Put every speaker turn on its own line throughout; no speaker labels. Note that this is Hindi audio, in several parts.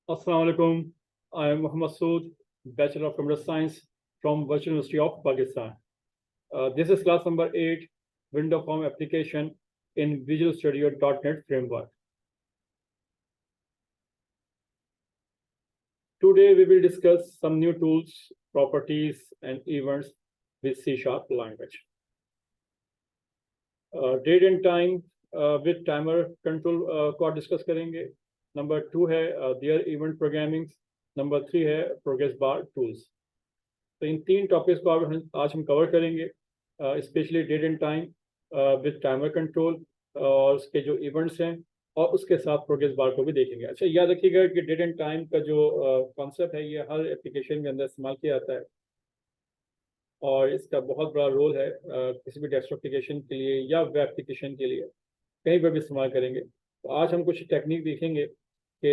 Assalamu alaikum. I am Muhammad Sood, Bachelor of Computer Science from Virtual University of Pakistan. This is class number 8, Window Form Application in Visual Studio .NET Framework. Today we will discuss some new tools, properties, and events with C# language. Date and time with timer control को डिस्कस करेंगे. नंबर 2 है their event programming. नंबर 3 है प्रोग्रेस बार टूल्स. तो इन 3 टॉपिक्स को आज हम कवर करेंगे, specially date and time with timer control और उसके जो इवेंट्स हैं और उसके साथ प्रोग्रेस बार को भी देखेंगे. अच्छा, याद रखिएगा कि डेट एंड टाइम का जो कॉन्सेप्ट है ये हर एप्लीकेशन के अंदर इस्तेमाल किया जाता है और इसका बहुत बड़ा रोल है किसी भी डेस्कटॉप एप्लीकेशन के लिए या वेब एप्लीकेशन के लिए कहीं पर भी इस्तेमाल करेंगे. तो आज हम कुछ टेक्निक देखेंगे कि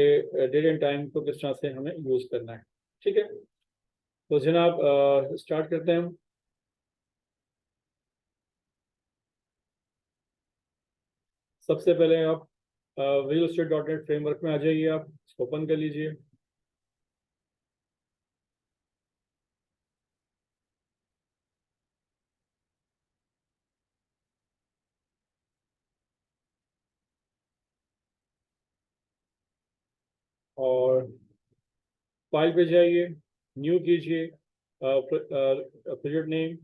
डेट एंड टाइम को किस तरह से हमें यूज़ करना है. ठीक है, तो जनाब स्टार्ट करते हैं हम. सबसे पहले आप विजुअल स्टूडियो .NET फ्रेमवर्क में आ जाइए. आप इसको ओपन कर लीजिए. और फाइल पे जाइए, न्यू कीजिए, प्रोजेक्ट नेम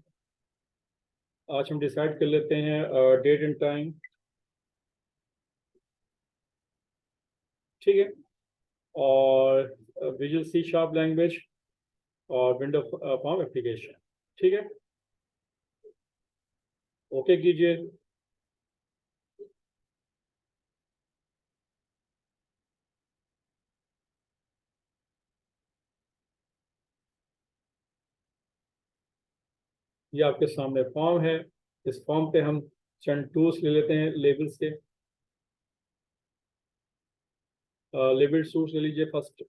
आज हम डिसाइड कर लेते हैं डेट एंड टाइम. ठीक है, और विजुअल C# लैंग्वेज और विंडो फॉर्म एप्लीकेशन. ठीक है, ओके कीजिए. ये आपके सामने फॉर्म है. इस फॉर्म पे हम चंद टूल्स ले लेते हैं लेबल्स के. लेबल टूल्स ले लीजिए फर्स्ट.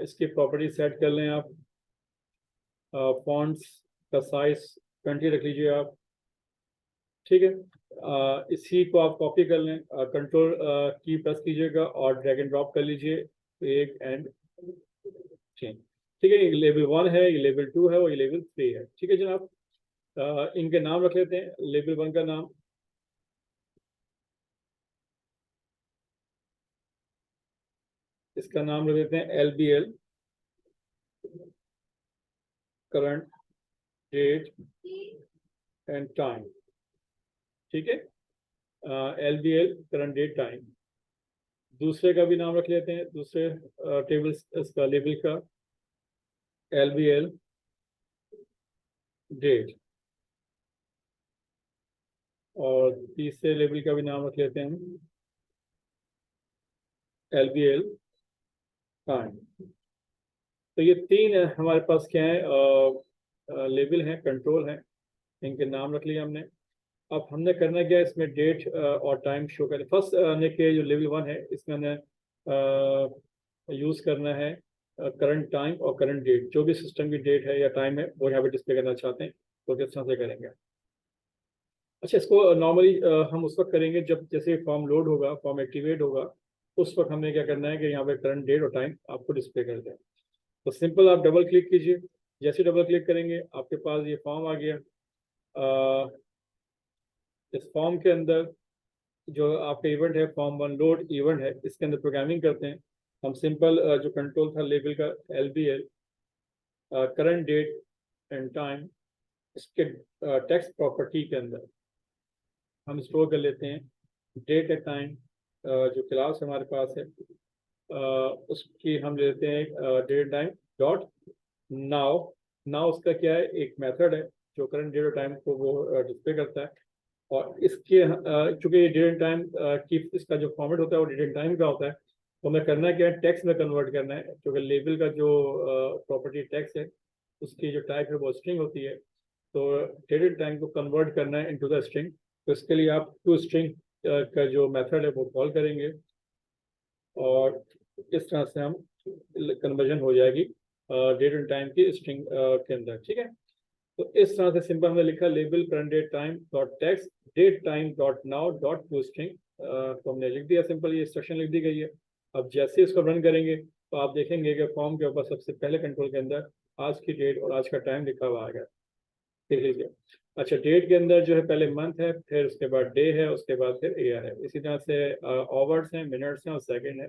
इसकी प्रॉपर्टी सेट कर लें आप. फॉन्ट्स का साइज 20 रख लीजिए आप. ठीक है, इसी को आप कॉपी कर लें. कंट्रोल की प्रेस कीजिएगा और ड्रैग एंड ड्रॉप कर लीजिए. एक एंड चेंज. ठीक है, ये लेवल 1 है, ये लेवल 2 है और ये लेवल 3 है. ठीक है जनाब, इनके नाम रख लेते हैं. लेवल 1 का नाम इसका नाम रख देते हैं LBL, current date and time. ठीक है, LBL करंट डेट टाइम. दूसरे का भी नाम रख लेते हैं, दूसरे टेबल इसका लेबल का LBL डेट. और तीसरे लेबल का भी नाम रख लेते हैं LBL टाइम. तो ये 3 हमारे पास क्या है, लेबल हैं, कंट्रोल हैं. इनके नाम रख लिया हमने. अब हमने करना क्या है, इसमें डेट और टाइम शो करें. फर्स्ट के जो लेवल 1 है इसमें हमने यूज़ करना है करंट टाइम और करंट डेट. जो भी सिस्टम की डेट है या टाइम है वो यहाँ पे डिस्प्ले करना चाहते हैं तो किस तरह से करेंगे. अच्छा, इसको नॉर्मली हम उस वक्त करेंगे जब जैसे फॉर्म लोड होगा, फॉर्म एक्टिवेट होगा, उस वक्त हमें क्या करना है कि यहाँ पे करंट डेट और टाइम आपको डिस्प्ले कर दें. तो सिंपल आप डबल क्लिक कीजिए. जैसे डबल क्लिक करेंगे आपके पास ये फॉर्म आ गया. इस फॉर्म के अंदर जो आपका इवेंट है, फॉर्म 1 लोड इवेंट है, इसके अंदर प्रोग्रामिंग करते हैं हम. सिंपल जो कंट्रोल था लेवल का LBL current date and time, इसके टेक्स्ट प्रॉपर्टी के अंदर हम स्टोर कर लेते हैं डेट एंड टाइम. जो क्लास हमारे पास है उसकी हम लेते हैं date time dot now. Now उसका क्या है, एक मेथड है जो करंट डेट और टाइम को वो डिस्प्ले करता है. और इसके चूंकि ये डेट एंड टाइम की इसका जो फॉर्मेट होता है वो डेट एंड टाइम का होता है, तो हमें करना क्या है, टेक्स्ट में कन्वर्ट करना है. क्योंकि लेबल का जो प्रॉपर्टी टेक्स्ट है उसकी जो टाइप है वो स्ट्रिंग होती है. तो डेट एंड टाइम को कन्वर्ट करना है इनटू द स्ट्रिंग. तो इसके लिए आप टू स्ट्रिंग का जो मेथड है वो कॉल करेंगे और इस तरह से हम कन्वर्जन हो जाएगी डेट एंड टाइम की स्ट्रिंग के अंदर. ठीक है, तो इस तरह से सिंपल हमने लिखा label current date time dot text date time dot now dot to string. तो हमने लिख दिया सिंपल, ये इंस्ट्रक्शन लिख दी गई है. अब जैसे इसको रन करेंगे तो आप देखेंगे कि फॉर्म के ऊपर सबसे पहले कंट्रोल के अंदर आज की डेट और आज का टाइम लिखा हुआ आएगा, देख लीजिए। अच्छा, डेट के अंदर जो है पहले मंथ है, फिर उसके बाद डे है, उसके बाद फिर ईयर है। इसी तरह से आवर्स हैं, मिनट्स हैं और सेकंड है,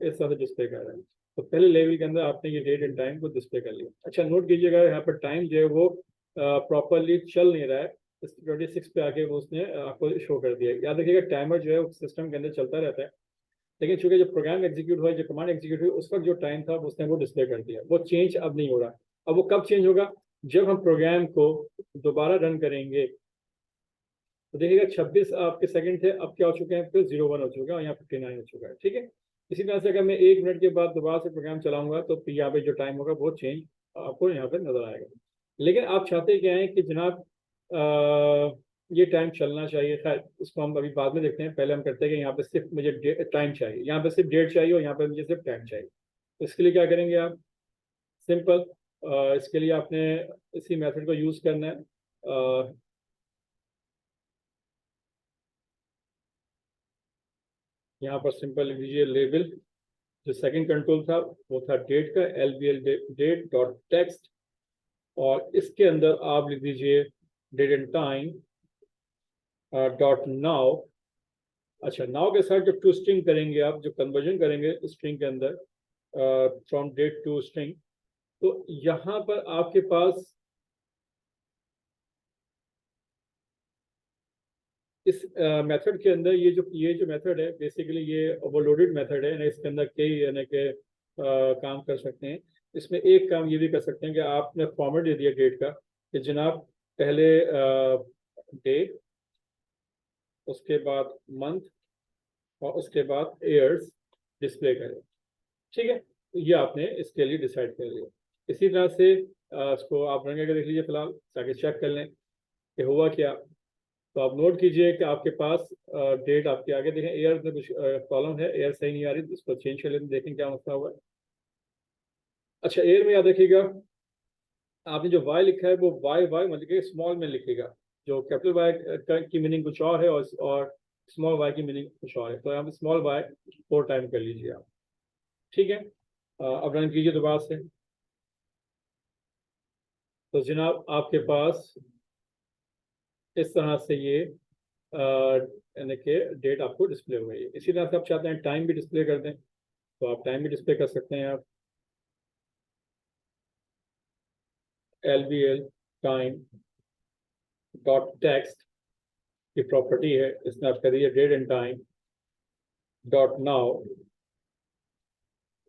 इस तरह से डिस्प्ले कर रहे हैं। तो पहले लेवल के अंदर आपने ये डेट एंड टाइम को डिस्प्ले कर लिया। अच्छा, नोट कीजिएगा यहाँ पर टाइम जो है वो प्रॉपरली चल नहीं रहा है, 26 पे आके वो उसने आपको शो कर दिया। याद रखिएगा टाइमर जो है वो सिस्टम के अंदर चलता रहता है, लेकिन चूंकि जब प्रोग्राम एग्जीक्यूट हुआ, जो कमांड एग्जीक्यूट हुई, उस वक्त जो टाइम था उसने वो डिस्प्ले कर दिया, वो चेंज अब नहीं हो रहा। अब वो कब चेंज होगा? जब हम प्रोग्राम को दोबारा रन करेंगे। तो देखिएगा 26 आपके सेकंड थे, अब क्या हो चुके हैं, फिर 01 हो चुका है और यहाँ 59 हो चुका है, ठीक है। इसी तरह से अगर मैं 1 मिनट के बाद दोबारा से प्रोग्राम चलाऊंगा तो फिर यहाँ पे जो टाइम होगा वो चेंज आपको यहाँ पे नजर आएगा। लेकिन आप चाहते क्या है कि जनाब ये टाइम चलना चाहिए। खैर, इसको हम अभी बाद में देखते हैं, पहले हम करते हैं कि यहाँ पे सिर्फ मुझे टाइम चाहिए, यहाँ पे सिर्फ डेट चाहिए और यहाँ पे मुझे सिर्फ टाइम चाहिए। तो इसके लिए क्या करेंगे आप? सिंपल, इसके लिए आपने इसी मेथड को यूज़ करना है। यहाँ पर सिंपल लिख दीजिए लेबल। जो सेकंड कंट्रोल था वो था डेट का, LBL डेट डॉट टेक्स्ट, और इसके अंदर आप लिख दीजिए date and time dot now. अच्छा, नाउ के साथ जब टू स्ट्रिंग करेंगे आप, जो कन्वर्जन करेंगे स्ट्रिंग के अंदर फ्रॉम डेट टू स्ट्रिंग, तो यहाँ पर आपके पास इस मेथड के अंदर ये जो मेथड है, बेसिकली ये ओवरलोडेड मेथड है, इसके अंदर कई यानी के काम कर सकते हैं। इसमें एक काम ये भी कर सकते हैं कि आपने फॉर्मेट दे दिया डेट का कि जनाब पहले डे, उसके बाद मंथ और उसके बाद ईयर्स डिस्प्ले करें, ठीक है। तो ये आपने इसके लिए डिसाइड कर लिया। इसी तरह से इसको आप रन करके देख लीजिए फिलहाल, ताकि चेक कर लें कि हुआ क्या। तो आप नोट कीजिए कि आपके पास डेट आपके आगे देखें, एयर में कुछ प्रॉब्लम है, एयर सही नहीं आ रही, तो इसको चेंज कर लेते, देखें क्या मसला हुआ है। अच्छा, एयर में याद रखिएगा आपने जो वाई लिखा है वो वाई वाई मतलब कि स्मॉल में लिखिएगा। जो कैपिटल वाई की मीनिंग कुछ और है और स्मॉल वाई की मीनिंग कुछ और है, तो यहाँ पे स्मॉल वाई 4 टाइम कर लीजिए आप, ठीक है। अब रन कीजिए दोबारा से। तो जनाब आपके पास इस तरह से ये यानी कि डेट आपको डिस्प्ले हो गई है। इसी तरह से आप चाहते हैं टाइम भी डिस्प्ले कर दें, तो आप टाइम भी डिस्प्ले कर सकते हैं। आप LBL टाइम डॉट टेक्स्ट की प्रॉपर्टी है, इसमें आप करिए date and time dot now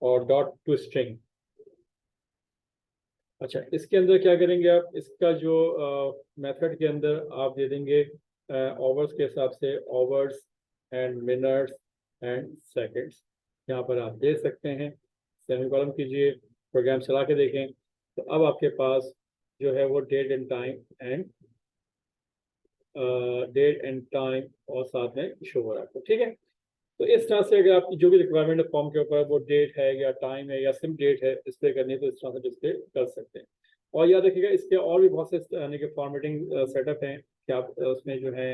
और डॉट टू स्ट्रिंग। अच्छा, इसके अंदर क्या करेंगे आप? इसका जो मेथड के अंदर आप दे देंगे आवर्स के हिसाब से hours and minutes and seconds, यहाँ पर आप दे सकते हैं। सेमीकोलन कीजिए, प्रोग्राम चला के देखें, तो अब आपके पास जो है वो डेट एंड टाइम और साथ में शो हो रहा है, ठीक है। तो इस तरह से अगर आपकी जो भी रिक्वायरमेंट है फॉर्म के ऊपर, वो डेट है या टाइम है या सिर्फ डेट है डिस्प्ले करनी है, तो इस तरह से डिस्प्ले कर सकते हैं। और याद रखिएगा इसके और भी बहुत से यानी कि फॉर्मेटिंग सेटअप हैं कि आप उसमें जो है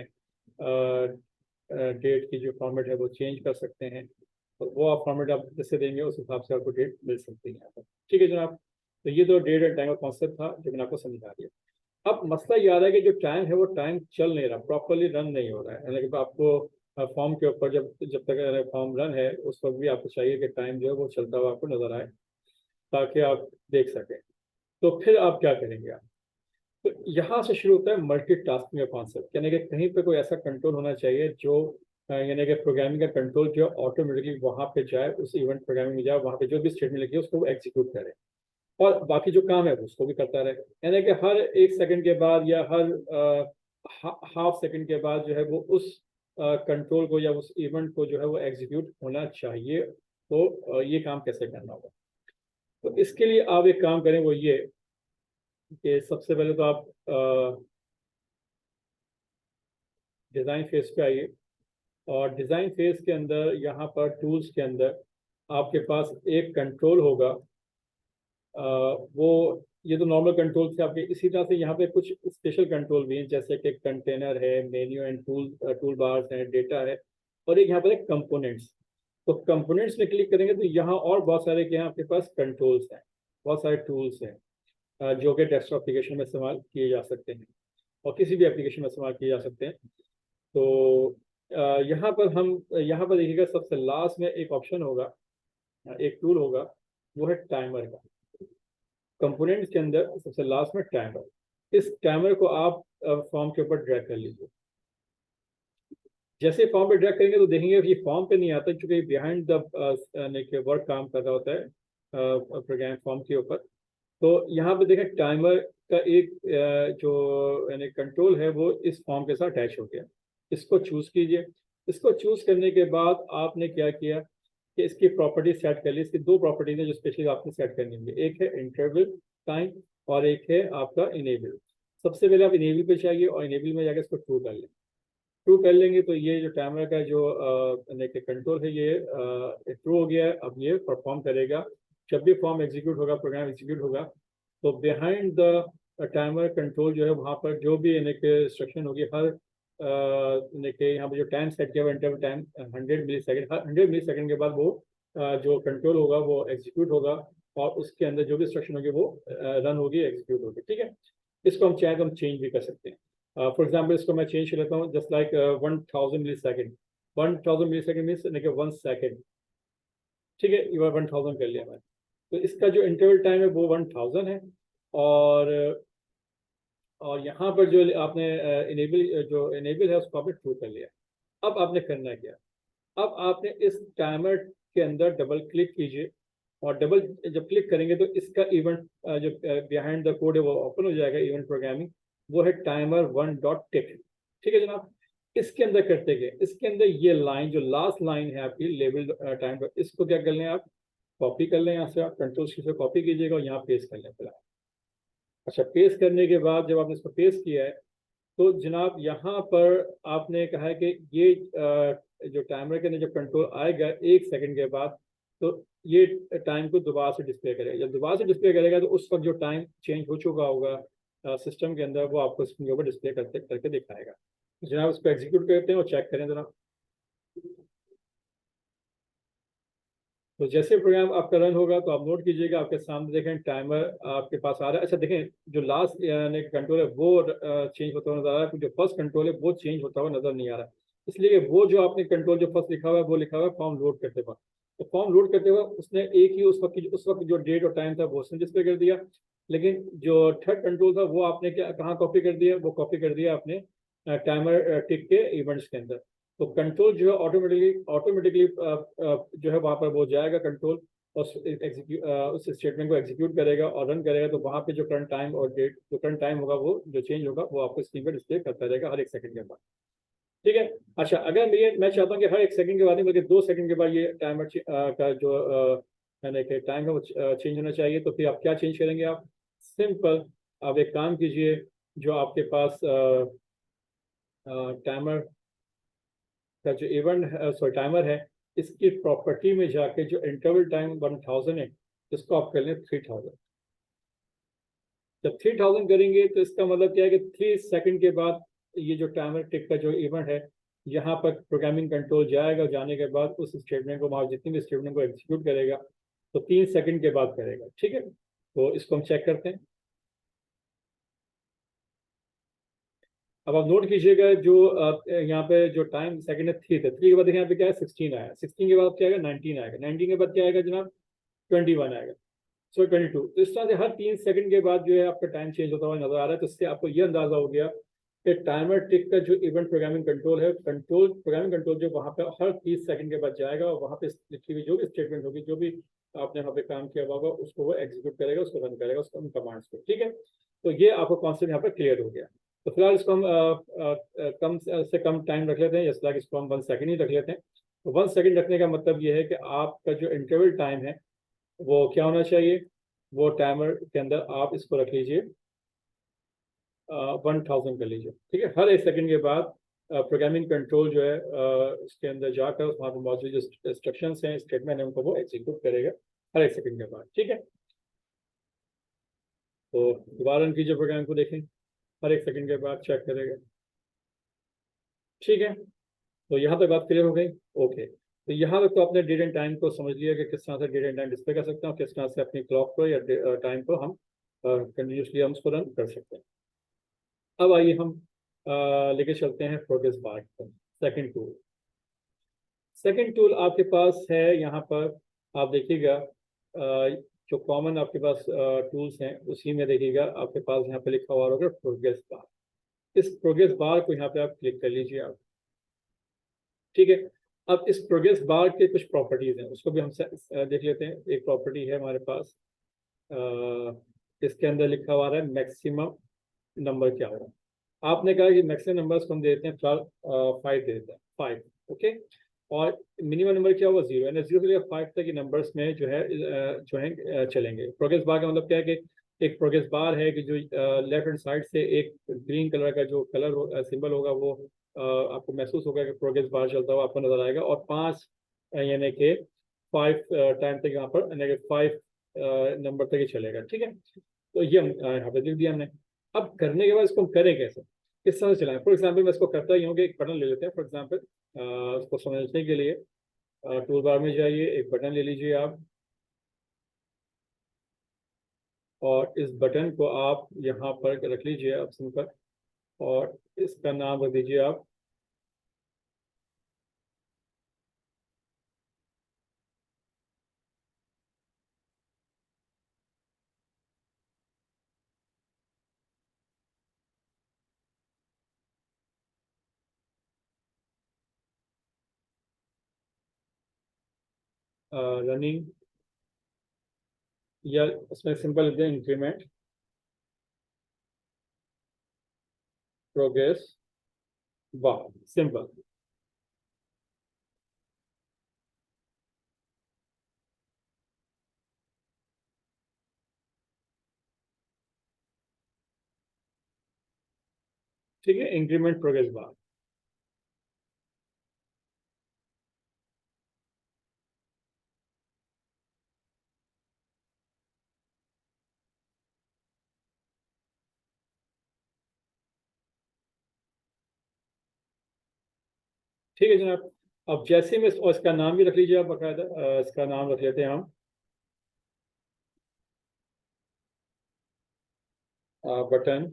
डेट की जो फॉर्मेट है वो चेंज कर सकते हैं। तो वो आप फॉर्मेट आप जैसे देंगे उस हिसाब से आपको डेट मिल सकती है यहाँ पर, ठीक है जनाब। तो ये तो डेट एंड टाइम का कॉन्सेप्ट था जो मैंने आपको समझा दिया। अब मसला याद है कि जो टाइम है वो टाइम चल नहीं रहा, प्रॉपरली रन नहीं हो रहा है, यानी कि आपको फॉर्म के ऊपर जब जब तक फॉर्म रन है उस वक्त भी आपको चाहिए कि टाइम जो है वो चलता हुआ आपको नजर आए, ताकि आप देख सकें। तो फिर आप क्या करेंगे आप? तो यहाँ से शुरू होता है मल्टीटास्किंग का कॉन्सेप्ट, यानी कि कहीं पे कोई ऐसा कंट्रोल होना चाहिए जो यानी कि प्रोग्रामिंग का कंट्रोल जो ऑटोमेटिकली वहाँ पे जाए, उस इवेंट प्रोग्रामिंग में जाए, वहाँ पे जो भी स्टेटमेंट लिखी है उसको वो एग्जीक्यूट करे और बाकी जो काम है उसको भी करता रहे। यानी कि हर 1 सेकंड के बाद या हर हाफ सेकंड के बाद जो है वो उस कंट्रोल को या उस इवेंट को जो है वो एग्जीक्यूट होना चाहिए। तो ये काम कैसे करना होगा? तो इसके लिए आप एक काम करें, वो ये कि सबसे पहले तो आप डिज़ाइन फेज पे आइए, और डिज़ाइन फेज के अंदर यहाँ पर टूल्स के अंदर आपके पास एक कंट्रोल होगा। वो ये तो नॉर्मल कंट्रोल थे आपके। इसी तरह से यहाँ पे कुछ स्पेशल कंट्रोल भी हैं, जैसे कि कंटेनर है, मेन्यू एंड टूल बार्स हैं, डेटा है, और एक यहाँ पर एक कंपोनेंट्स। तो कंपोनेंट्स में क्लिक करेंगे तो यहाँ और बहुत सारे क्या हैं आपके पास कंट्रोल्स हैं, बहुत सारे टूल्स हैं जो कि डेस्कटॉप एप्लीकेशन में इस्तेमाल किए जा सकते हैं और किसी भी एप्लीकेशन में इस्तेमाल किए जा सकते हैं। तो यहाँ पर हम यहाँ पर देखिएगा सबसे लास्ट में एक ऑप्शन होगा, एक टूल होगा, वो है टाइमर का। कंपोनेंट्स के अंदर सबसे लास्ट में टाइमर, इस टाइमर को आप फॉर्म के ऊपर ड्रैग कर लीजिए। जैसे फॉर्म पे ड्रैग करेंगे तो देखेंगे ये फॉर्म पे नहीं आता क्योंकि बिहाइंड द वर्क काम कर रहा होता है प्रोग्राम फॉर्म के ऊपर। तो यहाँ पे देखें टाइमर का एक जो यानी कंट्रोल है वो इस फॉर्म के साथ अटैच हो गया। इसको चूज कीजिए। इसको चूज करने के बाद आपने क्या किया कि इसकी प्रॉपर्टी सेट कर ली। इसकी दो प्रॉपर्टीज है जो स्पेशली आपने सेट करनी होंगी, एक है इंटरवल टाइम और एक है आपका इनेबल। सबसे पहले आप इनेबल पे चाहिए और इनेबल में जाकर इसको ट्रू कर लें। ट्रू कर लेंगे तो ये जो टाइमर का जो कंट्रोल है ये ट्रू हो गया है। अब ये परफॉर्म करेगा। जब भी फॉर्म एग्जीक्यूट होगा, प्रोग्राम एग्जीक्यूट होगा, तो बिहाइंड द टाइमर कंट्रोल जो है वहाँ पर जो भी इंस्ट्रक्शन होगी, हर यहाँ पर जो टाइम सेट किया हुआ इंटरवल टाइम 100 मिली सेकेंड, हर 100 मिली सेकेंड के बाद वो जो कंट्रोल होगा वो एग्जीक्यूट होगा और उसके अंदर जो भी इंस्ट्रक्शन होगी वो रन होगी, एग्जीक्यूट होगी। ठीक है, इसको हम चाहें तो हम चेंज भी कर सकते हैं। फॉर एग्जाम्पल इसको मैं चेंज कर लेता हूँ, जस्ट लाइक 1000 मिली सेकेंड। 1000 मिली सेकेंड मीन्स 1 सेकेंड। ठीक है, ये 1000 कर लिया मैंने। तो इसका जो इंटरवल टाइम है वो 1000 है। और यहाँ पर जो आपने इनेबल है उसको आपने ट्रू कर लिया। अब आपने करना क्या, अब आपने इस टाइमर के अंदर डबल क्लिक कीजिए और डबल जब क्लिक करेंगे तो इसका इवेंट जो बिहाइंड द कोड है वो ओपन हो जाएगा, इवेंट प्रोग्रामिंग, वो है टाइमर 1.टिक। ठीक है जनाब, इसके अंदर करते गए, इसके अंदर ये लाइन जो लास्ट लाइन है आपकी लेबल टाइम पर, इसको क्या कर लें आप, कॉपी कर लें। यहाँ से आप कंट्रोल से कॉपी कीजिएगा और यहाँ पेस्ट कर लें फिलहाल। अच्छा, पेस्ट करने के बाद जब आपने इसको पेस्ट किया है तो जनाब यहाँ पर आपने कहा है कि ये जो टाइमर के अंदर जब कंट्रोल आएगा 1 सेकंड के बाद, तो ये टाइम को दोबारा से डिस्प्ले करेगा। जब दोबारा से डिस्प्ले करेगा तो उस वक्त जो टाइम चेंज हो चुका होगा सिस्टम के अंदर वो आपको स्क्रीन के ऊपर डिस्प्ले करके दिखाएगा। जनाब उसको एग्जीक्यूट करते हैं और चेक करें जनाब। तो जैसे प्रोग्राम आपका रन होगा तो आप नोट कीजिएगा आपके सामने देखें टाइमर आपके पास आ रहा है। अच्छा देखें, जो लास्ट कंट्रोल है वो चेंज होता हुआ नजर आ रहा है, जो फर्स्ट कंट्रोल है वो चेंज होता हुआ नजर नहीं आ रहा है। इसलिए वो जो आपने कंट्रोल जो फर्स्ट लिखा हुआ है वो लिखा हुआ है फॉर्म लोड करते वक्त। तो फॉर्म लोड करते वक्त उसने एक ही उस वक्त जो डेट और टाइम था वो उसने डिस्प्ले कर दिया, लेकिन जो थर्ड कंट्रोल था वो आपने क्या कहाँ कॉपी कर दिया, वो कॉपी कर दिया आपने टाइमर टिक के इवेंट्स के अंदर। तो कंट्रोल जो है ऑटोमेटिकली जो है वहाँ पर वो जाएगा कंट्रोल और उस स्टेटमेंट को एग्जीक्यूट करेगा और रन करेगा। तो वहाँ पे जो करंट टाइम और डेट, जो करंट टाइम होगा वो जो चेंज होगा वो आपको स्क्रीन पर डिस्प्ले करता रहेगा हर 1 सेकंड के बाद। ठीक है। अच्छा, अगर मैं चाहता हूँ कि हर 1 सेकंड के बाद नहीं बल्कि 2 सेकंड के बाद ये टाइमर का जो यानी कि टाइम है वो चेंज होना चाहिए, तो फिर आप क्या चेंज करेंगे, आप सिंपल आप एक काम कीजिए, जो आपके पास टाइमर का जो टाइमर है, इसकी प्रॉपर्टी में जाके जो इंटरवल टाइम 1000 है इसको आप कर लें 3000। जब 3000 करेंगे तो इसका मतलब क्या है कि 3 सेकंड के बाद ये जो टाइमर टिक का जो इवेंट है यहाँ पर प्रोग्रामिंग कंट्रोल जाएगा, जाने के बाद उस स्टेटमेंट को वहाँ जितनी भी स्टेटमेंट को एग्जीक्यूट करेगा तो 3 सेकंड के बाद करेगा। ठीक है, तो इसको हम चेक करते हैं। अब आप नोट कीजिएगा जो यहाँ पे जो टाइम सेकंड है 3 था, 3 के बाद देखिए यहाँ पे क्या है 16 आया, 16 के बाद क्या आएगा 19 आएगा, 19 के बाद क्या आएगा जनाब 21 आएगा, 22। तो इस तरह से हर 3 सेकंड के बाद जो है आपका टाइम चेंज होता हुआ नजर आ रहा है। तो इससे आपको ये अंदाजा हो गया कि टाइमर टिक का जो इवेंट प्रोग्रामिंग कंट्रोल है, प्रोग्रामिंग कंट्रोल जो वहाँ पे हर 30 सेकंड के बाद जाएगा और वहाँ पे लिखी हुई जो भी स्टेटमेंट होगी, जो भी आपने वहाँ पे काम किया होगा उसको वो एग्जीक्यूट करेगा, उसको रन करेगा उसको कमांड्स को। ठीक है, तो ये आपको कॉन्सेप्ट यहाँ पे क्लियर हो गया। तो फिलहाल इसको हम कम से कम टाइम रख लेते हैं, जैसे लाइक इसको हम 1 सेकंड ही रख लेते हैं। तो 1 सेकंड रखने का मतलब ये है कि आपका जो इंटरवल टाइम है वो क्या होना चाहिए, वो टाइमर के अंदर आप इसको रख लीजिए 1000 कर लीजिए। ठीक है, हर 1 सेकंड के बाद प्रोग्रामिंग कंट्रोल जो है इसके अंदर जाकर वहाँ पर मौजूद जो इंस्ट्रक्शंस हैं, स्टेटमेंट है, उनको वो एग्जीक्यूट करेगा हर 1 सेकंड के बाद। ठीक है, तो दोबारा रन कीजिए प्रोग्राम को, देखें हर 1 सेकंड के बाद चेक करेगा। ठीक है, तो यहाँ तक बात क्लियर हो गई। ओके, तो यहाँ तक तो आपने डेट एंड टाइम को समझ लिया कि किस तरह से डेट एंड टाइम डिस्प्ले कर सकते हैं और किस तरह से अपनी क्लॉक को या टाइम को हम कंटिन्यूसली हम उसको रन कर सकते हैं। अब आइए हम लेके चलते हैं प्रोग्रेस बार पर। सेकंड टूल, सेकंड टूल आपके पास है यहाँ पर, आप देखिएगा जो कॉमन आपके पास टूल्स हैं उसी में देखिएगा आपके पास यहाँ पे लिखा हुआ होगा प्रोग्रेस बार। इस प्रोग्रेस बार को यहाँ पे आप क्लिक कर लीजिए आप, ठीक है। अब इस प्रोग्रेस बार के कुछ प्रॉपर्टीज हैं, उसको भी हम देख लेते हैं। एक प्रॉपर्टी है हमारे पास, इसके अंदर लिखा हुआ है मैक्सिमम नंबर क्या होगा। आपने कहा कि मैक्सिमम नंबर्स को हम देते हैं फिलहाल 5 दे देते हैं, 5, ओके। और मिनिमम नंबर क्या होगा 0, यानी 0 से लेकर 5 तक के नंबर्स में जो है चलेंगे। प्रोग्रेस बार का मतलब क्या है कि एक प्रोग्रेस बार है कि जो लेफ्ट हैंड साइड से एक ग्रीन कलर का जो कलर सिंबल होगा वो आपको महसूस होगा कि प्रोग्रेस बार चलता हुआ आपको नजर आएगा। और 5 यानी कि 5 टाइम तक यहाँ पर यानी कि 5 नंबर तक ही चलेगा, ठीक है। तो ये हम यहाँ पे लिख दिया हमने। अब करने के बाद इसको हम करें कैसे, किस तरह से चलाएं। फॉर एग्जाम्पल मैं इसको करता ही हूँ कि एक बटन ले लेते हैं। फॉर एग्जाम्पल उसको समझने के लिए टूल बार में जाइए, एक बटन ले लीजिए आप, और इस बटन को आप यहाँ पर रख लीजिए ऑप्शन पर, और इसका नाम रख दीजिए आप रनिंग, या उसमें सिंपल लिख दें इंक्रीमेंट प्रोग्रेस बार, सिंपल। ठीक है, इंक्रीमेंट प्रोग्रेस बार। ठीक है जनाब। अब जैसे में और इसका नाम भी रख लीजिए आप बाकायदा, इसका नाम रख लेते हैं हम बटन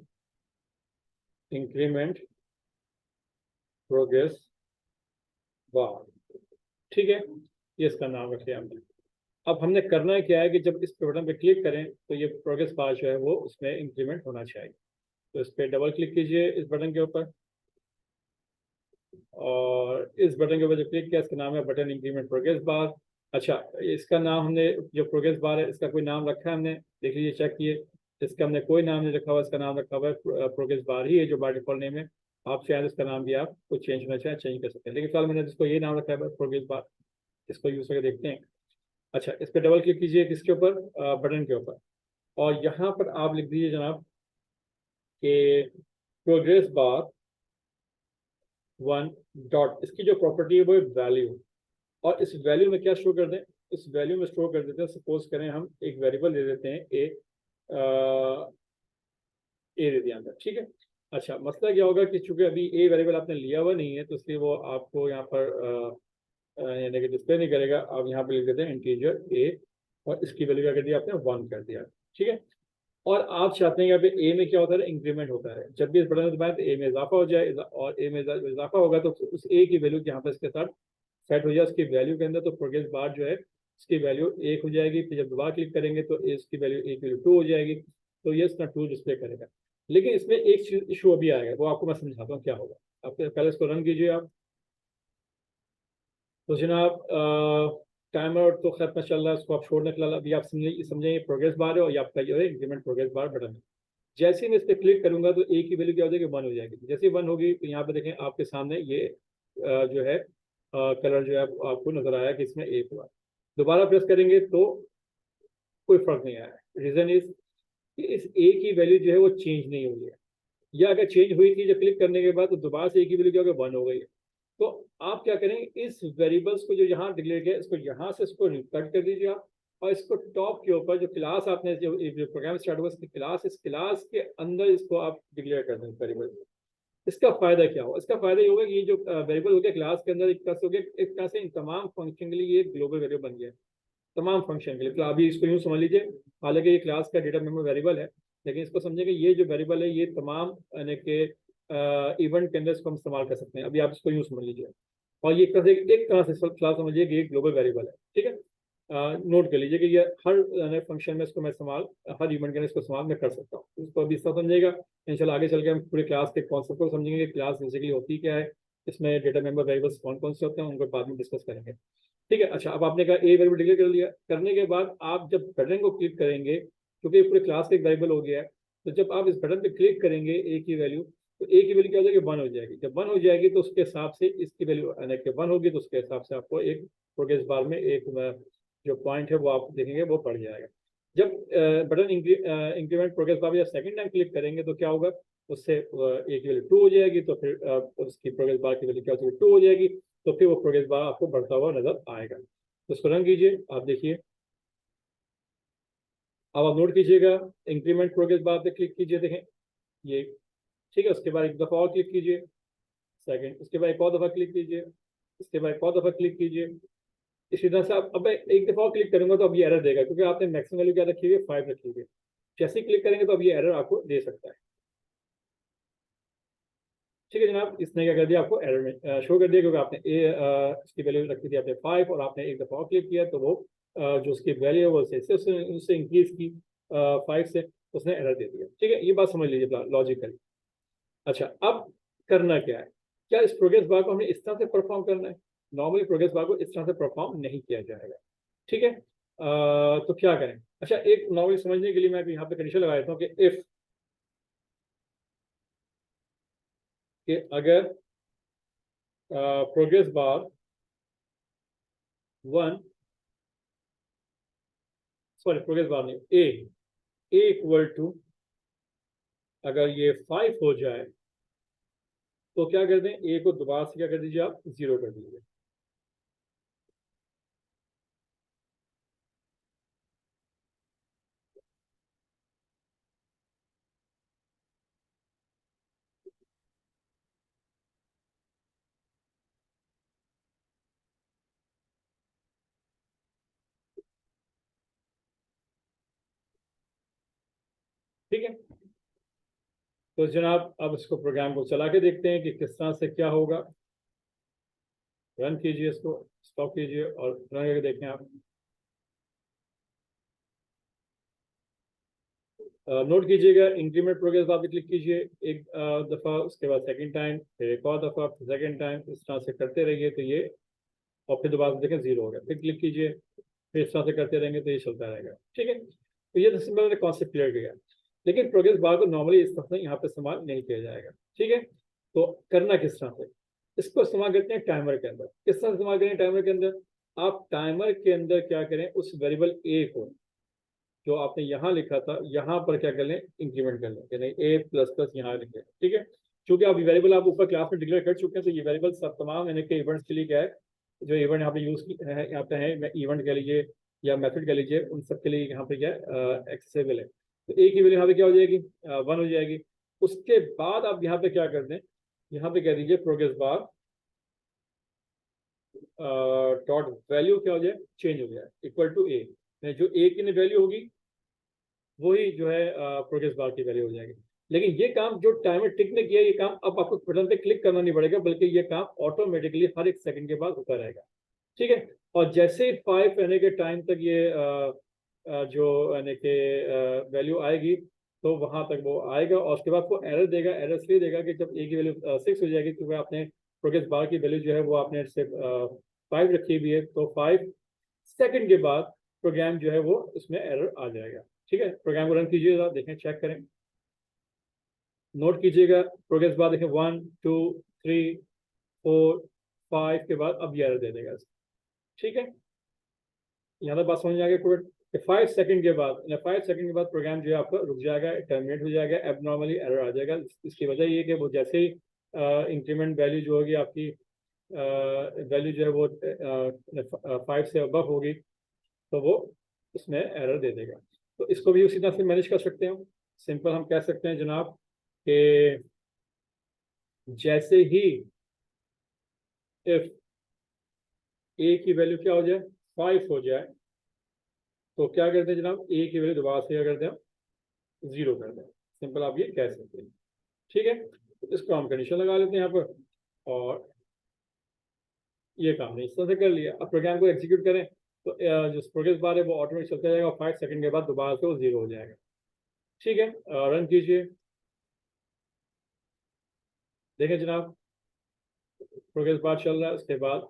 इंक्रीमेंट प्रोग्रेस बार, ठीक है। ये इसका नाम रख लिया हमने। अब हमने करना है क्या है कि जब इस बटन पे क्लिक करें तो ये प्रोग्रेस बार जो है वो उसमें इंक्रीमेंट होना चाहिए। तो इस पर डबल क्लिक कीजिए इस बटन के ऊपर, और इस बटन के ऊपर जो क्लिक किया इसका नाम है बटन इंक्रीमेंट प्रोग्रेस बार। अच्छा, इसका नाम हमने जो प्रोग्रेस बार है इसका कोई नाम रखा है हमने, देख लीजिए चेक किए। इसका हमने कोई नाम नहीं रखा हुआ, इसका नाम रखा हुआ है प्रोग्रेस बार ही है जो बाय डिफॉल्ट नेम है। आप चाहें तो इसका नाम भी आप कुछ चेंज करना चाहें चेंज कर सकते हैं, लेकिन फिलहाल मैंने इसको ये नाम रखा है प्रोग्रेस बार। इसको यूज करके देखते हैं। अच्छा, इस पर डबल क्लिक कीजिए किसके ऊपर, बटन के ऊपर, और यहाँ पर आप लिख दीजिए जनाब कि प्रोग्रेस बार 1 डॉट, इसकी जो प्रॉपर्टी है वो वैल्यू, और इस वैल्यू में क्या शो कर दें, इस वैल्यू में स्टोर कर देते हैं। सपोज करें हम एक वेरिएबल दे देते हैं ए दे दिया अंदर, ठीक है। अच्छा, मसला क्या होगा कि चूंकि अभी ए वेरिएबल आपने लिया हुआ नहीं है तो इसलिए वो आपको यहाँ पर यानी कि डिस्प्ले नहीं करेगा। आप यहाँ पे लिख देते हैं इंटीजर ए, और इसकी वैल्यू क्या कर दिया आपने 1 कर दिया, ठीक है। और आप चाहते हैं यहाँ पे ए में क्या होता है, इंक्रीमेंट होता है। जब भी इस बटन को दबाएं तो ए में इजाफा हो जाए, और ए में इजाफा होगा तो उस ए की वैल्यू यहाँ पे इसके साथ सेट हो जाए उसकी वैल्यू के अंदर। तो प्रोग्रेस बार जो है उसकी वैल्यू 1 हो जाएगी। फिर जब दोबारा क्लिक करेंगे तो इसकी वैल्यू 1 की वैल्यू 2 हो जाएगी। तो ये इसका 2 डिस्प्ले करेगा। लेकिन इसमें एक इशू अभी आएगा, वो आपको मैं समझाता हूँ क्या होगा। आप पहले इसको रन कीजिए आप। तो जनाब टाइमर तो खैर में चल रहा है, उसको आप छोड़ने फिलहाल। अभी आप समझेंगे प्रोग्रेस बार है और ये आपका जो है इंक्रीमेंट प्रोग्रेस बार बटन है। जैसे ही मैं इस पर क्लिक करूंगा तो ए की वैल्यू क्या हो जाएगी, 1 हो जाएगी। जैसे ही 1 होगी तो यहाँ पे देखें आपके सामने ये जो है कलर जो है आपको नजर आया कि इसमें एक हुआ। दोबारा प्रेस करेंगे तो कोई फर्क नहीं आया। रीजन इज कि इस ए की वैल्यू जो है वो चेंज नहीं हुई है, या अगर चेंज हुई थी जब क्लिक करने के बाद तो दोबारा से ए की वैल्यू क्या हो गई, 1 हो गई है। तो आप क्या करें, इस वेरिएबल्स को जो यहाँ डिक्लेयर किया इसको यहाँ से इसको कट कर दीजिए आप, और इसको टॉप के ऊपर जो क्लास आपने जो प्रोग्राम स्टार्ट हुआ इसकी क्लास, इस क्लास के अंदर इसको आप डिक्लेयर कर दें वेरिएबल। इसका फायदा क्या होगा? इसका फायदा ये होगा कि ये जो वेरिएबल हो गया क्लास के अंदर, एक तरह से हो गया, एक तरह से इन तमाम फंक्शन के लिए ये ग्लोबल वेरिएबल बन गया, तमाम फंक्शन के लिए। तो अभी इसको यूँ समझ लीजिए, हालांकि ये क्लास का डेटा मेमोरी वेरिएबल है, लेकिन इसको समझिए कि ये जो वेरिएबल है ये तमाम यानी कि इवेंट के अंदर इसको हम इस्तेमाल कर सकते हैं। अभी आप इसको यूँ समझ लीजिए, और ये एक तरह से क्लास समझिए कि ये ग्लोबल वेरिएबल है, ठीक है। नोट कर लीजिए कि ये हर फंक्शन में इसको मैं इस्तेमाल, हर इवेंट के अंदर इसको इस्तेमाल मैं कर सकता हूँ। इसको अभी इस तरह समझिएगा, इंशाल्लाह आगे चल के हम पूरे क्लास के कॉन्सेप्ट को समझेंगे कि क्लास बेसिकली होती क्या है, इसमें डेटा मेंबर वेरिएबल्स कौन कौन से होते हैं, उनको बाद में डिस्कस करेंगे, ठीक है। अच्छा, अब आपने कहा ए वेरिएबल डिक्लेयर कर लिया, करने के बाद आप जब बटन को क्लिक करेंगे, क्योंकि पूरे क्लास का एक वेरिएबल हो गया है, तो जब आप इस बटन पे क्लिक करेंगे ए की वैल्यू, तो ए की वैल्यू क्या हो जाएगी? 1 हो जाएगी। जब 1 हो जाएगी तो उसके हिसाब से इसकी वैल्यू 1 होगी, तो उसके हिसाब से आपको एक प्रोग्रेस बार में एक जो पॉइंट है वो आप देखेंगे वो बढ़ जाएगा। जब बटन इंक्रीमेंट प्रोग्रेस बार या सेकंड टाइम क्लिक करेंगे तो क्या होगा? उससे ए की वैल्यू 2 हो जाएगी, तो फिर उसकी प्रोग्रेस बार की वैल्यू क्या हो जाएगी? 2 हो जाएगी, तो फिर वो प्रोग्रेस बार आपको बढ़ता हुआ नजर आएगा। तो इसको रन कीजिए, आप देखिए। अब आप नोट कीजिएगा, इंक्रीमेंट प्रोग्रेस बार पे क्लिक कीजिए, देखें ये, ठीक है। उसके बाद एक दफ़ा और क्लिक कीजिए, सेकंड, उसके बाद एक और दफ़ा क्लिक कीजिए, उसके बाद एक और दफ़ा क्लिक कीजिए। इसी तरह से आप अब एक दफ़ा और क्लिक करूंगा तो अब ये एरर देगा, क्योंकि आपने मैक्सिमम वैल्यू क्या रखी हुई है? 5 रखी हुई है। जैसे ही क्लिक करेंगे तो अब ये एरर आपको दे सकता है, ठीक है जनाब। इसने क्या कर दिया? आपको एरर में शो कर दिया, क्योंकि आपने इसकी वैल्यू रखी थी आपने 5, और आपने एक दफ़ा और क्लिक किया तो वो जो उसकी वैल्यू है वो उससे इंक्रीज की 5 से, उसने एरर दे दिया, ठीक है। ये बात समझ लीजिए लॉजिकली। अच्छा, अब करना क्या है? क्या इस प्रोग्रेस बार को हमने इस तरह से परफॉर्म करना है? नॉर्मली प्रोग्रेस बार को इस तरह से परफॉर्म नहीं किया जाएगा, ठीक है। तो क्या करें? अच्छा, एक नॉर्मली समझने के लिए मैं यहाँ पे कंडीशन लगा देता हूँ कि इफ, कि अगर progress bar 1, sorry progress bar नहीं, ए इक्वल टू, अगर ये 5 हो जाए तो क्या कर दें? ए को दोबारा से क्या कर दीजिए? आप 0 कर दीजिए, ठीक है। तो जनाब अब इसको प्रोग्राम को चला के देखते हैं कि किस तरह से क्या होगा। रन कीजिए, इसको स्टॉप कीजिए और रन करके देखें आप। नोट कीजिएगा, इंक्रीमेंट प्रोग्रेस बार पे क्लिक कीजिए एक दफ़ा, उसके बाद सेकंड टाइम, फिर एक और दफ़ा, फिर सेकंड टाइम, इस तरह से करते रहिए तो ये, और फिर दोबारा देखें 0 हो गया, फिर क्लिक कीजिए, फिर इस तरह से करते रहेंगे तो ये चलता रहेगा, ठीक है। तो ये तो सिंपल कॉन्सेप्ट क्लियर किया। लेकिन प्रोग्रेस बार को नॉर्मली इस तरह से यहाँ पे इस्तेमाल नहीं किया जाएगा, ठीक है। तो करना किस तरह से? इसको इस्तेमाल करते हैं टाइमर के अंदर। किस तरह इस्तेमाल करें टाइमर के अंदर? आप टाइमर के अंदर क्या करें? उस वेरिएबल ए को जो आपने यहाँ लिखा था, यहाँ पर क्या कर लें? इंक्रीमेंट कर लें, यानी ए प्लस प्लस यहाँ लिखें, ठीक है। क्योंकि आप वेरिएबल आप ऊपर क्लास में डिक्लेयर कर चुके हैं, तो ये वेरिएबल सब तमाम यानी कि इवेंट्स के लिए क्या है, जो इवेंट यहाँ पे यूज की है, यहाँ पे है, इवेंट कह लीजिए या मेथड कह लीजिए, उन सब के लिए यहाँ पे क्या है? एक्सेसिबल है। तो ए की वैल्यू यहाँ पे क्या हो जाएगी? 1 हो जाएगी। उसके बाद आप यहाँ पे क्या कर दें? यहाँ पे कह दीजिए प्रोग्रेस बार डॉट वैल्यू क्या हो जाए? चेंज हो जाए, इक्वल टू ए। जो ए की वैल्यू होगी वही जो है प्रोग्रेस बार की वैल्यू हो जाएगी। लेकिन ये काम जो टाइमर टिक ने किया, ये काम अब आपको बटन पे क्लिक करना नहीं पड़ेगा, बल्कि ये काम ऑटोमेटिकली हर एक सेकंड के बाद होता रहेगा, ठीक है। और जैसे ही 5 रहने के टाइम तक ये जो यानी कि वैल्यू आएगी, तो वहां तक वो आएगा, और उसके बाद वो एरर देगा। एरर इसलिए देगा कि जब ए की वैल्यू 6 हो जाएगी, क्योंकि आपने प्रोग्रेस बार की वैल्यू जो है वो आपने सिर्फ 5 रखी हुई है, तो 5 सेकंड के बाद प्रोग्राम जो है वो उसमें एरर आ जाएगा, ठीक है। प्रोग्राम को रन कीजिएगा, देखें, चेक करें, नोट कीजिएगा। प्रोग्रेस बार देखें 1 2 3 4 5 के बाद अब ये एरर दे देगा, ठीक है। यहाँ तक बात समझ में आ गई? 5 सेकंड के बाद, 5 सेकंड के बाद प्रोग्राम जो है आपका रुक जाएगा, टर्मिनेट हो जाएगा, एबनॉर्मली एरर आ जाएगा। इसकी वजह ये कि वो जैसे ही इंक्रीमेंट वैल्यू जो होगी आपकी, वैल्यू जो है वो 5 से अबव होगी, तो वो इसमें एरर दे देगा। तो इसको भी उसी तरह से मैनेज कर सकते हैं। सिंपल हम कह सकते हैं जनाब कि जैसे ही इफ ए की वैल्यू क्या हो जाए 5 हो जाए तो क्या करते हैं जनाब, ए की वैल्यू दोबारा से क्या करते हैं, 0 कर दें। सिंपल आप ये कह सकते हैं। ठीक है, तो इसको हम कंडीशन लगा लेते हैं यहाँ पर और ये काम नहीं इस तरह से कर लिया। अब प्रोग्राम को एग्जीक्यूट करें तो जो प्रोग्रेस बार है वो ऑटोमेटिक चलता जाएगा, 5 सेकंड के बाद दोबारा से वो 0 हो जाएगा। ठीक है, रन कीजिए, देखें जनाब प्रोग्रेस बार चल रहा है, उसके बाद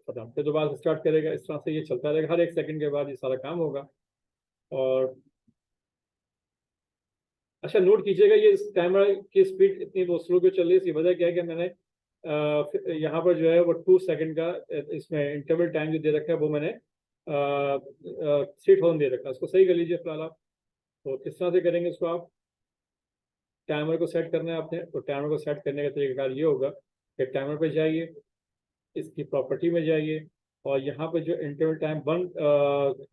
खत्म, फिर दोबारा से स्टार्ट करेगा। इस तरह से ये चलता रहेगा, हर 1 सेकंड के बाद ये सारा काम होगा। और अच्छा नोट कीजिएगा ये टाइमर की स्पीड इतनी वो स्लो क्यों चल रही है, इसकी वजह क्या है कि मैंने यहाँ पर जो है वो 2 सेकंड का इसमें इंटरवल टाइम जो दे रखा है वो मैंने 3000 दे रखा है। उसको सही कर लीजिए फिलहाल आप। तो किस तरह से करेंगे इसको, आप टाइमर को सेट करना है आपने। तो टाइमर को सेट करने का तरीकाकार ये होगा कि टाइमर पे जाइए, इसकी प्रॉपर्टी में जाइए और यहाँ पे जो इंटरवल टाइम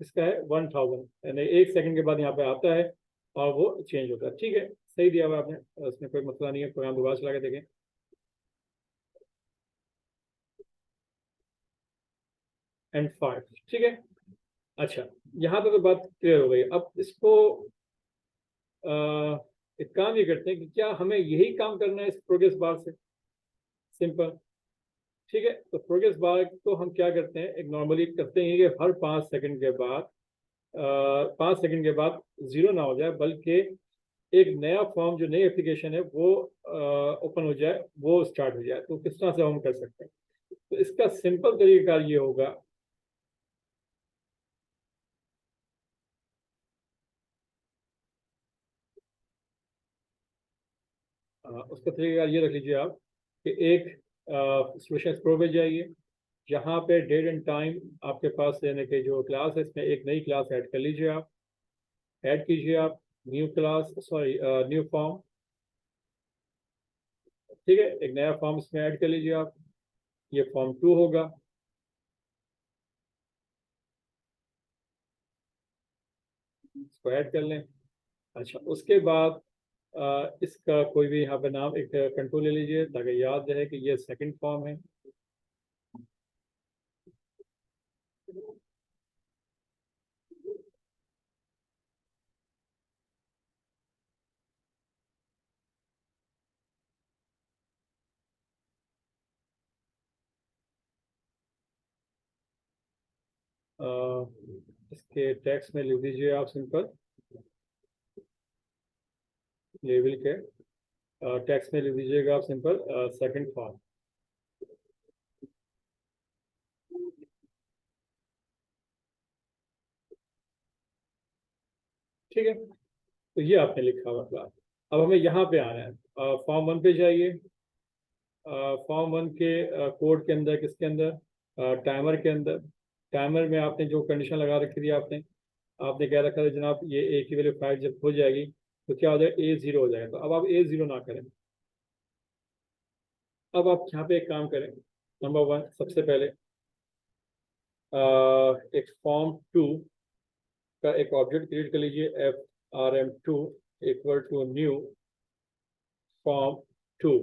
इसका है 1000, यानी 1 सेकंड के बाद यहाँ पे आता है और वो चेंज होता है। ठीक है, सही दिया हुआ आपने, उसमें कोई मसला नहीं है। प्रोग्राम दोबारा चला के देखें। एंड 5, ठीक है। अच्छा, यहाँ पे तो बात क्लियर हो गई। अब इसको एक काम ये करते हैं कि क्या हमें यही काम करना है इस प्रोग्रेस बार से, सिंपल। ठीक है, तो प्रोग्रेस बार को हम क्या करते हैं, एक नॉर्मली करते हैं कि हर 5 सेकंड के बाद 5 सेकंड के बाद 0 ना हो जाए, बल्कि एक नया फॉर्म जो नई एप्लीकेशन है वो ओपन हो जाए, वो स्टार्ट हो जाए। तो किस तरह से हम कर सकते हैं, तो इसका सिंपल तरीका ये होगा, उसका तरीका ये रख लीजिए आप कि एक सोल्यूशन एक्सप्लोर पे जाइए, जहाँ पे डेट एंड टाइम आपके पास यानी कि जो क्लास है इसमें एक नई क्लास ऐड कर लीजिए आप। ऐड कीजिए आप new class, sorry new form. ठीक है, एक नया फॉर्म इसमें ऐड कर लीजिए आप, ये फॉर्म 2 होगा। इसको ऐड कर लें। अच्छा, उसके बाद इसका कोई भी यहाँ पे नाम एक कंट्रोल ले लीजिए ताकि याद रहे कि ये सेकंड फॉर्म है। इसके टेक्स्ट में लिख दीजिए आप सिंपल, लेवल के टेक्स्ट में लिख दीजिएगा आप सिंपल सेकंड फॉर्म। ठीक है, तो ये आपने लिखा हुआ क्लास। अब हमें यहाँ पे आना है, फॉर्म 1 पे जाइए। फॉर्म 1 के कोड के अंदर, किसके अंदर, टाइमर के अंदर। टाइमर में आपने जो कंडीशन लगा रखी थी, आपने आपने कह रखा था जनाब ये ए की वैल्यू 5 जब हो जाएगी तो क्या हो जाएगा, ए 0 हो जाएगा। तो अब आप ए 0 ना करें, अब आप यहाँ पे एक काम करें। नंबर 1, सबसे पहले एक फॉर्म 2 का एक ऑब्जेक्ट क्रिएट कर लीजिए, FRM2 equal to new form 2।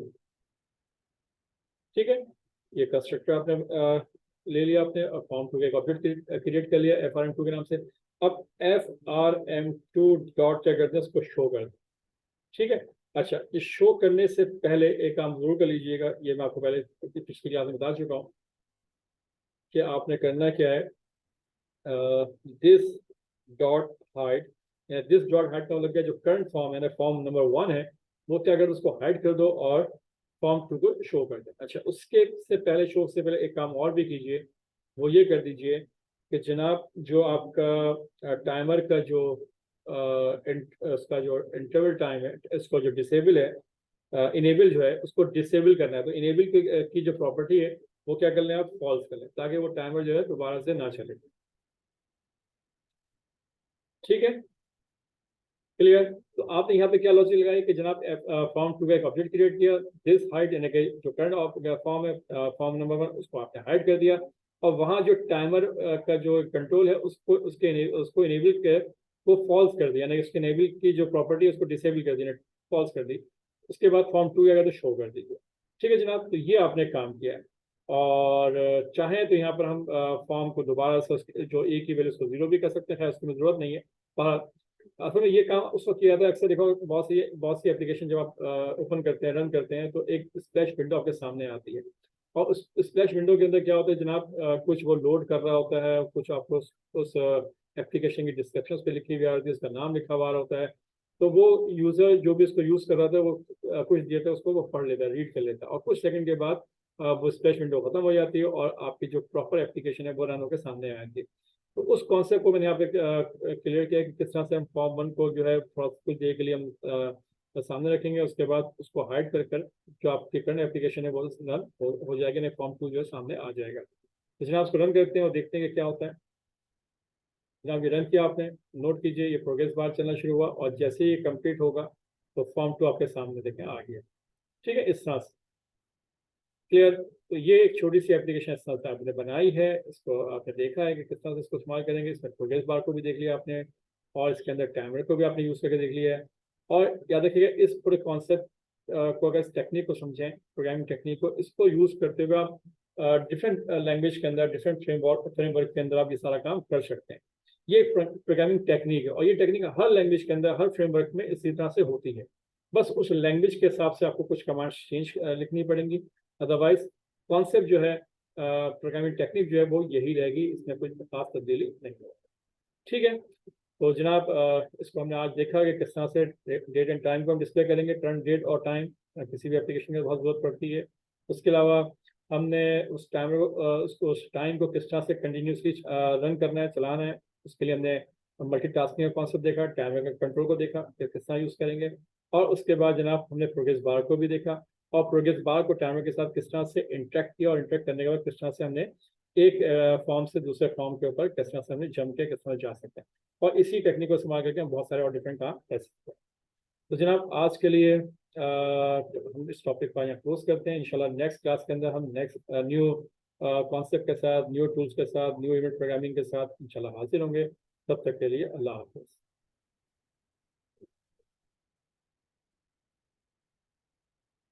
ठीक है, ये कंस्ट्रक्टर आपने ले लिया आपने, और फॉर्म 2 का एक ऑब्जेक्ट क्रिएट कर लिया FRM2 के नाम से। अब FRM2 डॉट क्या करते हैं, उसको शो कर दें। ठीक है, अच्छा इस शो करने से पहले एक काम जरूर कर लीजिएगा, ये मैं आपको पहले पिछली क्लास में बता चुका हूँ कि आपने करना क्या है, this dot hide. This dot hide का मतलब क्या, जो करंट फॉर्म है ना, फॉर्म नंबर 1 है, वो क्या कर, उसको हाइड कर दो और फॉर्म 2 को शो कर दे। अच्छा, उसके से पहले, शो से पहले एक काम और भी कीजिए, वो ये कर दीजिए कि जनाब जो आपका टाइमर का जो उसका जो इंटरवल टाइम है, इसको जो डिसेबल है, इनेबल जो है उसको डिसेबल करना है। तो इनेबल की जो प्रॉपर्टी है वो क्या कर लें आप, फॉल्स कर लें, ताकि वो टाइमर जो है दोबारा से ना चले। ठीक है, क्लियर। तो आपने यहाँ पे क्या लॉजिक लगाई कि जनाब फॉर्म 2 का एक ऑब्जेक्ट क्रिएट किया, दिस हाइड यानी कि जो करंट फॉर्म है, फॉर्म नंबर 1, उसको आपने हाइड कर दिया, और वहाँ जो टाइमर का जो कंट्रोल है उसको इनेबल कर, वो फॉल्स कर दिया, यानी उसके इनेबल की जो प्रॉपर्टी है उसको डिसेबल कर दी, फॉल्स कर दी। उसके बाद फॉर्म 2 अगर तो शो कर दीजिए। ठीक है जनाब, तो ये आपने काम किया है। और चाहें तो यहाँ पर हम फॉर्म को दोबारा से जो ए की वैल्यू उसको 0 भी कर सकते हैं, खैर उसकी जरूरत नहीं है। पर असल में ये काम उस वक्त किया जाता है, अक्सर देखो बहुत सी एप्लीकेशन जब आप ओपन करते हैं, रन करते हैं, तो एक स्प्लैश विंडो आपके सामने आती है। और उस स्प्लैश विंडो के अंदर क्या होता है जनाब, कुछ वो लोड कर रहा होता है, कुछ आपको उस एप्लीकेशन की डिस्क्रिप्शन पे लिखी हुई आ रही है, उसका नाम लिखा हुआ होता है। तो वो यूजर जो भी उसको यूज कर रहा था वो कुछ दिया था उसको वो पढ़ लेता है, रीड कर लेता है, और कुछ सेकंड के बाद वो स्प्लैश विंडो खत्म हो जाती है और आपकी जो प्रॉपर एप्लीकेशन है वो रन होकर सामने आ जाती है। तो उस कॉन्सेप्ट को मैंने यहाँ पे क्लियर किया कि किस तरह से हम फॉर्म 1 को जो है थोड़ा कुछ देर के लिए हम सामने रखेंगे, उसके बाद उसको हाइड कर जो आपकी करंट एप्लीकेशन है वो रन हो जाएगी, नहीं फॉर्म 2 जो है सामने आ जाएगा। तो जनाब उसको रन करते हैं और देखते हैं कि क्या होता है। जनाब ये रन किया आपने, नोट कीजिए ये प्रोग्रेस बार चलना शुरू हुआ, और जैसे ही ये कंप्लीट होगा तो फॉर्म 2 आपके सामने देखें आ गया। ठीक है, इस तरह से क्लियर। तो ये एक छोटी सी एप्लीकेशन इस तरह से आपने बनाई है, इसको आपने देखा है कि किस तरह से इसको इस्तेमाल करेंगे। इसमें प्रोग्रेस बार को भी देख लिया आपने, और इसके अंदर कैमरे को भी आपने यूज़ करके देख लिया है। और याद रखिएगा इस पूरे कॉन्सेप्ट को, अगर इस टेक्निक को समझें, प्रोग्रामिंग टेक्निक को, इसको यूज़ करते हुए आप डिफरेंट लैंग्वेज के अंदर, डिफरेंट फ्रेमवर्क के अंदर आप ये सारा काम कर सकते हैं। ये प्रोग्रामिंग टेक्निक है, और ये टेक्निक हर लैंग्वेज के अंदर, हर फ्रेमवर्क में इसी तरह से होती है। बस उस लैंग्वेज के हिसाब से आपको कुछ कमांड्स चेंज लिखनी पड़ेंगी, अदरवाइज कॉन्सेप्ट जो है, प्रोग्रामिंग टेक्निक जो है वो यही रहेगी, इसमें कोई खास तब्दीली नहीं होगी। ठीक है, तो जनाब इसको हमने आज देखा कि किस तरह से डेट एंड टाइम को हम डिस्प्ले करेंगे, करंट डेट और टाइम किसी भी एप्लीकेशन में बहुत ज़रूरत पड़ती है। उसके अलावा हमने उस टाइम को उस टाइम को किस तरह से कंटिन्यूसली रन करना है, चलाना है, उसके लिए हमने मल्टीटास्किंग का कॉन्सेप्ट देखा, टाइमर का कंट्रोल को देखा कि किस तरह यूज़ करेंगे। और उसके बाद जनाब हमने प्रोग्रेस बार को भी देखा, और प्रोग्रेस बार को टाइमर के साथ किस तरह से इंटरेक्ट किया, और इंटरेक्ट करने के बाद किस तरह से हमने एक फॉर्म से दूसरे फॉर्म के ऊपर किस तरह से हमने जम के किस तरह जा सकते हैं। और इसी टेक्निक को इस्तेमाल करके हम बहुत सारे और डिफरेंट काम कर सकते हैं। तो जनाब आज के लिए हम इस टॉपिक पर यहाँ क्लोज करते हैं। इंशाल्लाह नेक्स्ट क्लास के अंदर हम नेक्स्ट न्यू कॉन्सेप्ट के साथ, न्यू टूल्स के साथ, न्यू इवेंट प्रोग्रामिंग के साथ इंशाल्लाह हाजिर होंगे। तब तक के लिए अल्लाह हाफ़िज़।